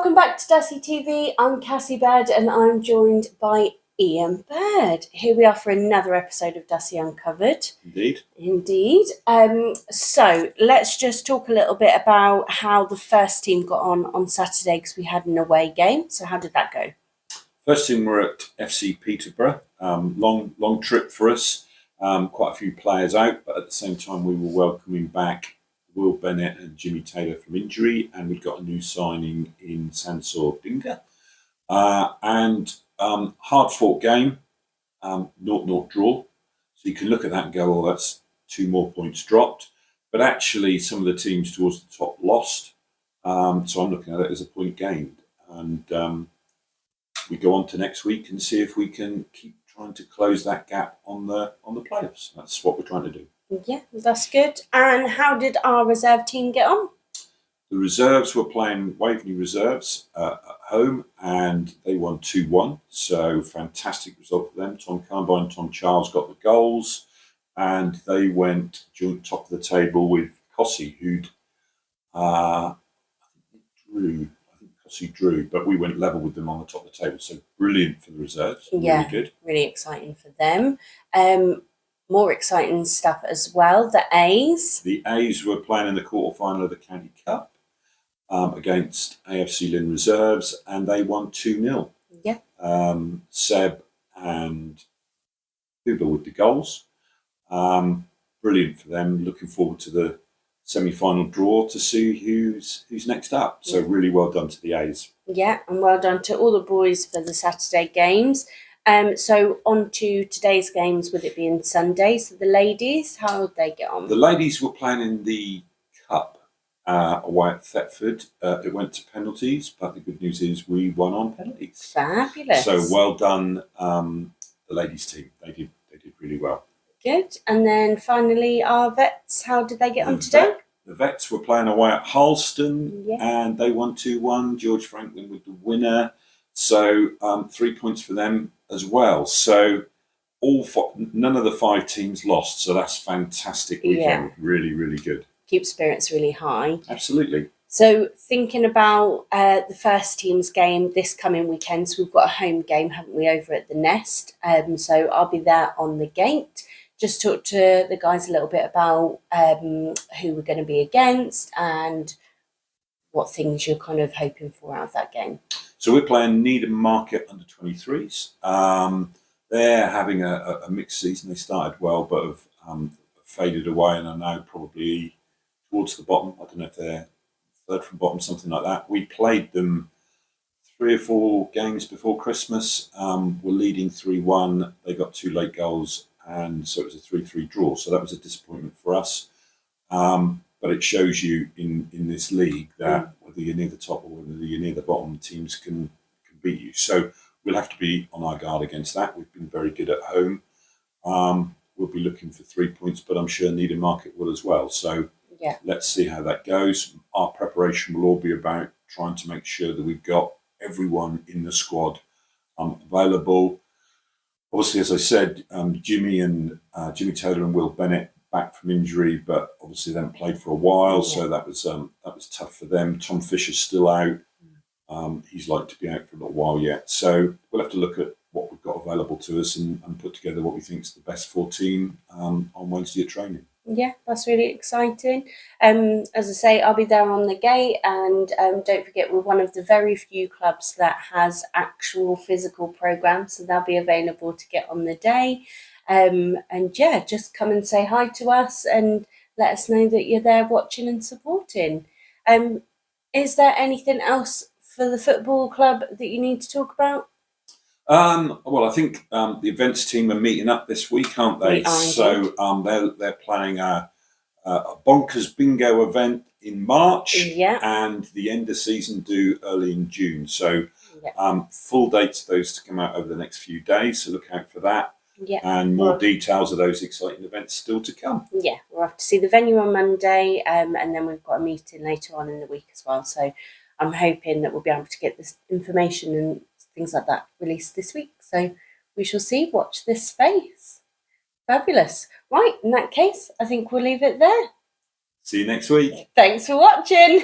Welcome back to Dussy TV. I'm Caszie Bird and I'm joined by Ian Bird. Here we are for another episode of Dussy Uncovered. Indeed. So let's just talk a little bit about how the first team got on Saturday, because we had an away game. So how did that go? First team were at FC Peterborough. Long trip for us. Quite a few players out, but at the same time we were welcoming back Will Bennett and Jimmy Taylor from injury, and we've got a new signing in Sansor Dinga. Hard-fought game, 0-0 draw. So you can look at that and go, oh, that's 2 more points dropped. But actually, some of the teams towards the top lost. So I'm looking at it as a point gained. And we go on to next week and see if we can keep trying to close that gap on the playoffs. That's what we're trying to do. Yeah, that's good. And how did our reserve team get on? The reserves were playing Waveney Reserves at home, and they won 2-1. So fantastic result for them. Tom Carnby and Tom Charles got the goals, and they went joint top of the table with Cassie, who'd I think Cassie drew, but we went level with them on the top of the table. So brilliant for the reserves. Yeah, really good. Really exciting for them. More exciting stuff as well. The A's. The A's were playing in the quarterfinal of the County Cup against AFC Lynn Reserves, and they won 2-0. Yeah. Seb and Hoover with the goals. Brilliant for them. Looking forward to the semi-final draw to see who's next up. So really well done to the A's. Yeah, and well done to all the boys for the Saturday games. So on to today's games, with it being Sunday. So the ladies, how did they get on? The ladies were playing in the Cup away at Thetford. It went to penalties, but the good news is we won on penalties. Fabulous. So well done, the ladies team. They did really well. Good. And then finally, our vets, how did they get on today? The vets were playing away at Harleston, and they won 2-1. George Franklin with the winner. So 3 points for them as well. So none of the 5 teams lost. So that's fantastic weekend. Yeah. Really, really good. Keep spirits really high. Absolutely. So thinking about the first team's game this coming weekend, so we've got a home game, haven't we, over at the Nest? So I'll be there on the gate. Just talk to the guys a little bit about who we're going to be against and what things you're kind of hoping for out of that game. So we're playing Needham Market under 23s. They're having a mixed season. They started well, but have faded away and are now probably towards the bottom. I don't know if they're third from bottom, something like that. We played them 3 or 4 games before Christmas. We're leading 3-1. They got 2 late goals, and so it was a 3-3 draw. So that was a disappointment for us. But it shows you in this league that whether you're near the top or whether you're near the bottom, teams can beat you. So we'll have to be on our guard against that. We've been very good at home. We'll be looking for 3 points, but I'm sure Needham Market will as well. So let's see how that goes. Our preparation will all be about trying to make sure that we've got everyone in the squad available. Obviously, as I said, Jimmy Taylor and Will Bennett back from injury, but obviously they haven't played for a while, so that was tough for them. Tom Fisher's still out. He's likely to be out for a little while yet. So we'll have to look at what we've got available to us and put together what we think is the best 14 on Wednesday at training. Yeah, that's really exciting. As I say, I'll be there on the gate, and don't forget, we're one of the very few clubs that has actual physical programs, so they'll be available to get on the day. Just come and say hi to us and let us know that you're there watching and supporting. Is there anything else for the football club that you need to talk about? Well, I think the events team are meeting up this week, aren't they? So they're planning a bonkers bingo event in March, and the end of season do early in June. So full dates of those to come out over the next few days. So look out for that. Yeah. And more details of those exciting events still to come. Yeah, we'll have to see the venue on Monday, and then we've got a meeting later on in the week as well. So I'm hoping that we'll be able to get this information and things like that released this week. So we shall see. Watch this space. Fabulous. Right, in that case, I think we'll leave it there. See you next week. Thanks for watching.